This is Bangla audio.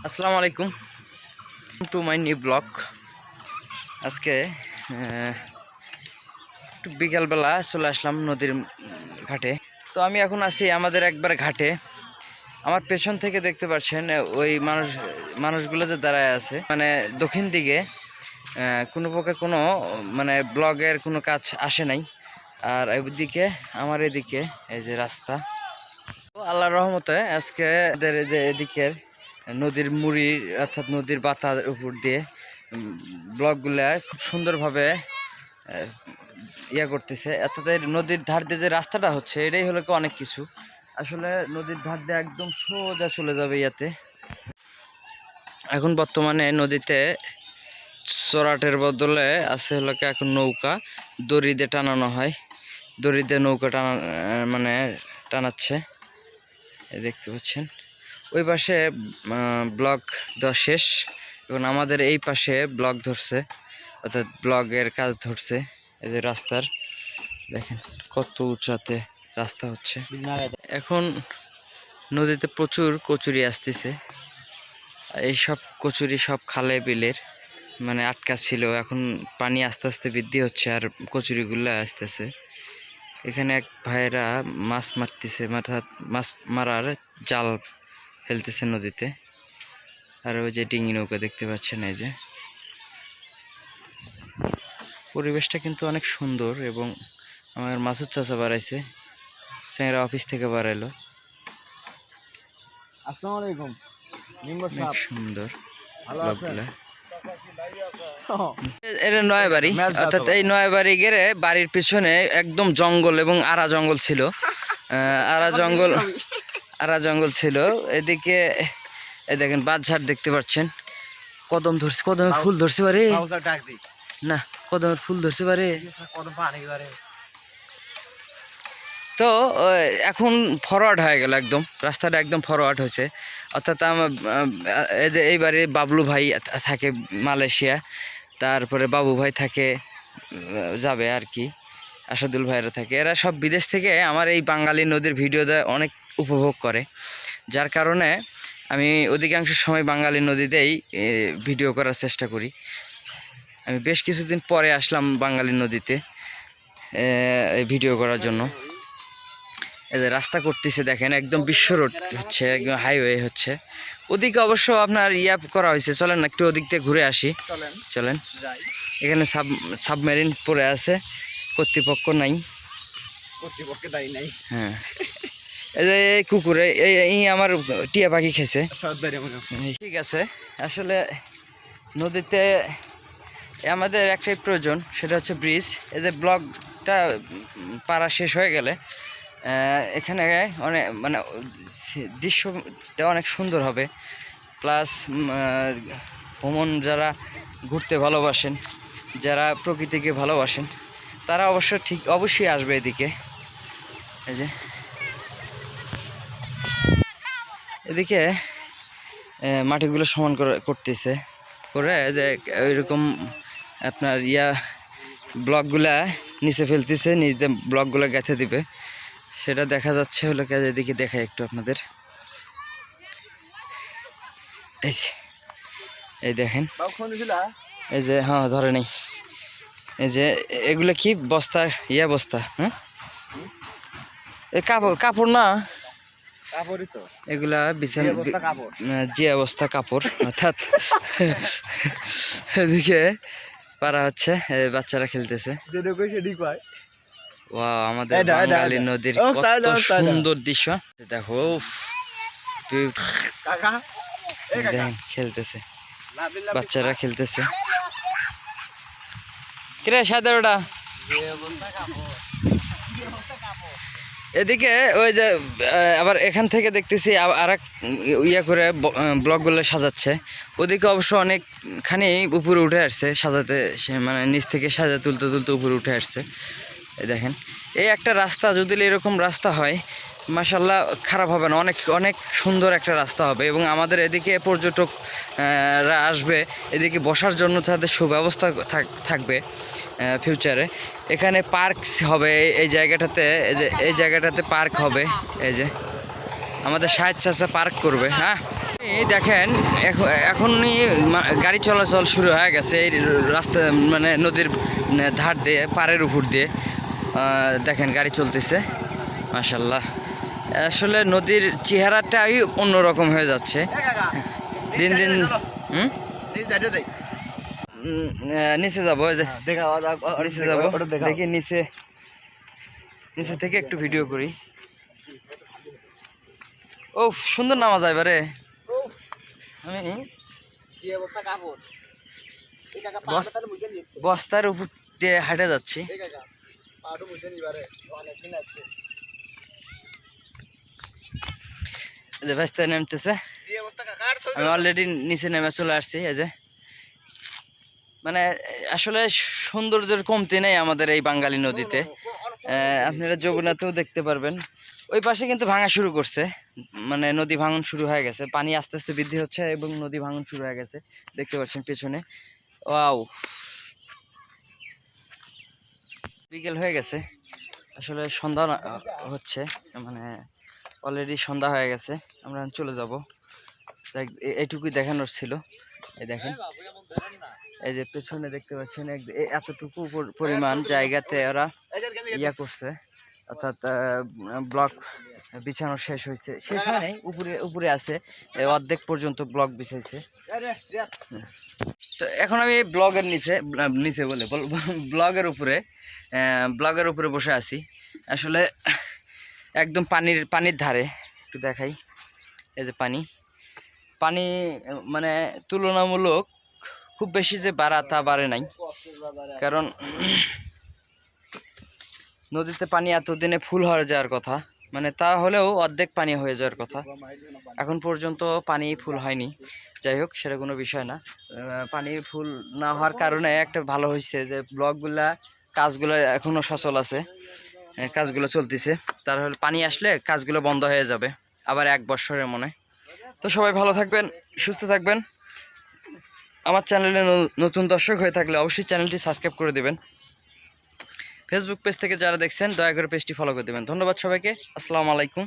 আসসালামু আলাইকুম টু মাই নিউ ব্লগ। আজকে একটু বিকালবেলা চলে আসলাম নদীর ঘাটে। তো আমি এখন আছি আমাদের একবার ঘাটে। আমার পেছন থেকে দেখতে পাচ্ছেন ওই মানুষগুলো যে দাঁড়ায় আছে, মানে দক্ষিণ দিকে কোনো প্রকার কোনো মানে ব্লগের কোনো কাজ আসে নাই। আর এইদিকে আমার এদিকে এই যে রাস্তা। তো আল্লাহর রহমতে আজকে যে এদিকের নদীর মুড়ি অর্থাৎ নদীর বাতার উপর দিয়ে ব্লকগুলা খুব সুন্দরভাবে করতেছে। অর্থাৎ নদীর ধার দিয়ে যে রাস্তাটা হচ্ছে এটাই হলো কি অনেক কিছু। আসলে নদীর ধার দিয়ে একদম সোজা চলে যাবে ইয়াতে। এখন বর্তমানে নদীতে চড়াটের বদলে আছে হলো কি এখন নৌকা, দড়ি দিয়ে টানানো হয়। দড়ি দিয়ে নৌকা টানাচ্ছে, দেখতে পাচ্ছেন। ওই পাশে ব্লক দেওয়া শেষ, এখন আমাদের এই পাশে ব্লক ধরছে, অর্থাৎ ব্লকের কাজ ধরছে। এই যে রাস্তার দেখেন কত উঁচাতে রাস্তা হচ্ছে। এখন নদীতে প্রচুর কচুরি আসতেছে। এই সব কচুরি সব খালে বিলের মানে আটকা ছিল, এখন পানি আস্তে আস্তে বৃদ্ধি হচ্ছে আর কচুরিগুলো আসতেছে। এখানে এক ভাইয়েরা মাছ মারতেছে, মাছ মারার জাল ফেলতেছে নদীতে। আর ওই যে ডিঙি নৌকা দেখতে পাচ্ছেন। এই যে পরিবেশটা কিন্তু অনেক সুন্দর। এবং আমার মাসুদ চাচা বাড়াইছে, চ্যাংরা অফিস থেকে বাড়াইলো। আসসালামু আলাইকুম। অনেক সুন্দর ব্লগগুলা। এটা নয়াবাড়ি, অর্থাৎ এই নয়াবাড়ি গেলে বাড়ির পিছনে একদম জঙ্গল এবং আরা জঙ্গল ছিল। আরা জঙ্গল ছিল এদিকে। এই দেখেন বাঁশঝাড় দেখতে পাচ্ছেন, কদম ধরছে, কদমের ফুল ধরছে পারে না, কদমের ফুল ধরছে পারে। তো এখন ফরওয়ার্ড হয়ে গেল, একদম রাস্তাটা একদম ফরওয়ার্ড হয়েছে। অর্থাৎ এই যে এইবারে বাবলু ভাই থাকে মালয়েশিয়া, তারপরে বাবু ভাই থাকে যাবে আর কি, আসাদুল ভাইরা থাকে, এরা সব বিদেশ থেকে আমার এই বাঙালি নদীর ভিডিওতে অনেক উপভোগ করে। যার কারণে আমি অধিকাংশ সময় বাঙালি নদীতেই ভিডিও করার চেষ্টা করি। আমি বেশ কিছুদিন পরে আসলাম বাঙালি নদীতে ভিডিও করার জন্য। এই যে রাস্তা করতেছে দেখেন, একদম বিশ্ব রোড হচ্ছে, একদম হাইওয়ে হচ্ছে। ওদিকে অবশ্য আপনার করা হয়েছে। চলেন একটু ওদিক থেকে ঘুরে আসি, চলেন। এখানে সাবমেরিন পড়ে আছে, কর্তৃপক্ষ নাই, কর্তৃপক্ষে দায়ী নাই। হ্যাঁ, এই যে কুকুরে এই আমার টিয়া পাখি খেয়েছে। ঠিক আছে, আসলে নদীতে আমাদের একটাই প্রয়োজন, সেটা হচ্ছে ব্রিজ। এই যে ব্লকটা পাড়া শেষ হয়ে গেলে এখানে অনেক মানে দৃশ্যটা অনেক সুন্দর হবে। প্লাস ভ্রমণ যারা ঘুরতে ভালোবাসেন, যারা প্রকৃতিকে ভালোবাসেন, তারা অবশ্যই আসবে এদিকে। এই যে এদিকে মাটিগুলো সমান করতেছে করে, যে ওইরকম আপনার ব্লকগুলা নিচে ফেলতেছে, নিচে ব্লকগুলো গেঁথে দিবে, সেটা দেখা যাচ্ছে হলো কাজ। এদিকে দেখাই একটু আপনাদের। এই দেখেন, এই যে হ্যাঁ ধরে নেই, এই যে এগুলো কি বস্তা, বস্তা, হ্যাঁ এই কাপড় না, এগুলা যে অবস্থা কাপড়। অর্থাৎ এদিকে পারা হচ্ছে, বাচ্চারা খেলতেছে। আমাদের বাঙালি নদীর কত সুন্দর দৃশ্য দেখো, দেখেন খেলতেছে, বাচ্চারা খেলতেছে। কিরে সাদাটা এদিকে ওই যে আবার এখান থেকে দেখতেছি আর এক করে ব্লকগুলো সাজাচ্ছে। ওদিকে অবশ্য অনেকখানি উপরে উঠে আসছে সাজাতে, মানে নিচ থেকে সাজা তুলতে তুলতে উপরে উঠে আসছে। এই দেখেন, এই একটা রাস্তা যদি এরকম রাস্তা হয় মাশাআল্লাহ খারাপ হবে না, অনেক অনেক সুন্দর একটা রাস্তা হবে। এবং আমাদের এদিকে পর্যটকরা আসবে, এদিকে বসার জন্য তাদের সুব্যবস্থা থাকবে ফিউচারে। এখানে পার্ক হবে এই জায়গাটাতে, এই জায়গাটাতে পার্ক হবে। এই যে আমাদের সাহেব চাচা পার্ক করবে। হ্যাঁ, এই দেখেন এখনই গাড়ি চলাচল শুরু হয়ে গেছে এই রাস্তা মানে নদীর ধার দিয়ে পাড়ের উপর দিয়ে দেখেন গাড়ি চলতেছে মাশাল্লাহ। আসলে নদীর চেহারাটাই অন্যরকম হয়ে যাচ্ছে দিন দিন। নিচে যাবো ওই যে নিচে যাবো, দেখি নিচে নিচে থেকে একটু ভিডিও করি। ও সুন্দর নামা যায় বারে। আমি বস্তার উপর দিয়ে হাঁটে যাচ্ছি। যে ব্যস্তায় নামতেছে, আমি অলরেডি নিচে নেমে চলে আসছি। এই যে মানে আসলে সৌন্দর্যের কমতি নেই আমাদের এই বাঙালি নদীতে। আপনারা যমুনাতেও দেখতে পারবেন, ওই পাশে কিন্তু ভাঙা শুরু করছে, মানে নদী ভাঙন শুরু হয়ে গেছে, পানি আস্তে আস্তে বৃদ্ধি হচ্ছে এবং নদী ভাঙন শুরু হয়ে গেছে, দেখতে পাচ্ছেন পেছনে। ওয়াও, বিকেল হয়ে গেছে, আসলে সন্ধ্যা হচ্ছে, মানে অলরেডি সন্ধ্যা হয়ে গেছে। আমরা চলে যাব, এইটুকুই দেখানোর ছিল। এই দেখেন, এই যে পেছনে দেখতে পাচ্ছেন এতটুকু পরিমাণ জায়গাতে ওরা ইয়া করছে, অর্থাৎ ব্লক বিছানো শেষ হয়েছে, শেষ হয় নাই, উপরে উপরে আছে, অর্ধেক পর্যন্ত ব্লক বিছাইছে। তো এখন আমি ব্লগের নিচে বলে ব্লগের উপরে বসে আছি। আসলে একদম পানির ধারে, একটু দেখাই। এই যে পানি মানে তুলনামূলক খুব বেশি যে বাড়া তা বাড়ে নাই, কারণ নদীতে পানি এতদিনে ফুল হয়ে যাওয়ার কথা, মানে তা হলেও অর্ধেক পানি হয়ে যাওয়ার কথা, এখন পর্যন্ত পানি ফুল হয়নি। যাই হোক, সেটা কোনো বিষয় না। পানি ফুল না হওয়ার কারণে একটা ভালো হয়েছে যে কাজগুলো এখনও সচল আছে, কাজগুলো চলতেছে। তার হলে পানি আসলে কাজগুলো বন্ধ হয়ে যাবে আবার 1 বছরের মনে। তো সবাই ভালো থাকবেন, সুস্থ থাকবেন। আমার চ্যানেলে নতুন দর্শক হয়ে থাকলে অবশ্যই চ্যানেলটি সাবস্ক্রাইব করে দেবেন। ফেসবুক পেজ থেকে যারা দেখছেন দয়া করে পেজটি ফলো করে দেবেন। ধন্যবাদ সবাইকে, আসসালামু আলাইকুম।